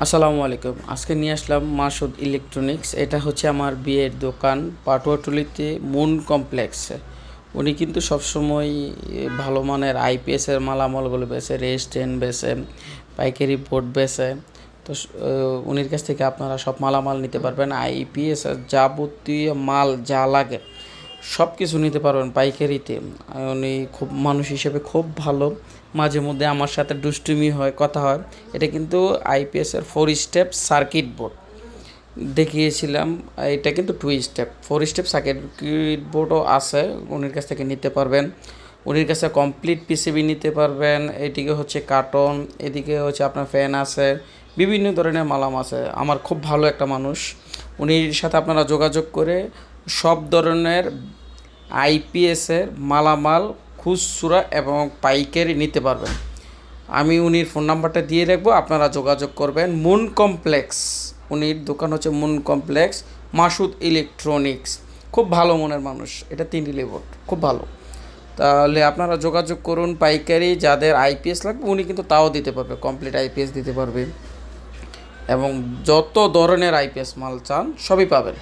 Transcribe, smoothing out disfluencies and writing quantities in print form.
আসসালামু আলাইকুম। আজকে নিয়ে আসলাম মাসুদ ইলেকট্রনিক্স। এটা হচ্ছে আমার বিয়ের দোকান পাটুয়াটুলিতে মুন কমপ্লেক্সে। উনি কিন্তু সবসময় ভালো মানের আইপিএসের মালামালগুলো বেচে, রেস্টুরেন্ট বেচে, পাইকারি বোর্ড বেচে। তো উনির কাছ থেকে আপনারা সব মালামাল নিতে পারবেন। আইপিএসের যাবতীয় মাল যা লাগে সব কিছু নিতে পারবেন পাইকারিতে। উনি খুব মানুষ হিসেবে খুব ভালো। মাঝে মধ্যে আমার সাথে দুষ্টুমি হয়, কথা হয়। এটা কিন্তু আইপিএসের 4 স্টেপ সার্কিট বোর্ড দেখিয়েছিলাম। এটা কিন্তু 2 স্টেপ, 4 স্টেপ সার্কিট বোর্ডও আছে, উনির কাছ থেকে নিতে পারবেন। উনির কাছে কমপ্লিট পিসিবি নিতে পারবেন। এদিকে হচ্ছে কার্টন, এদিকে হচ্ছে আপনার ফ্যান আছে, বিভিন্ন ধরনের মালাম আছে। আমার খুব ভালো একটা মানুষ। উনির সাথে আপনারা যোগাযোগ করে সব ধরনের আইপিএসের মালামাল খুচরা এবং পাইকারি নিতে পারবেন। আমি উনির ফোন নাম্বারটা দিয়ে রাখবো, আপনারা যোগাযোগ করবেন। মুন কমপ্লেক্স, উনির দোকান হচ্ছে মুন কমপ্লেক্স মাসুদ ইলেকট্রনিক্স। খুব ভালো মনের মানুষ। এটা 3 বোর্ড, খুব ভালো। তাহলে আপনারা যোগাযোগ করুন। পাইকারি যাদের আইপিএস লাগবে উনি কিন্তু তাও দিতে পারবে, কমপ্লিট আইপিএস দিতে পারবে এবং যত ধরনের আইপিএস মাল চান সবই পাবেন।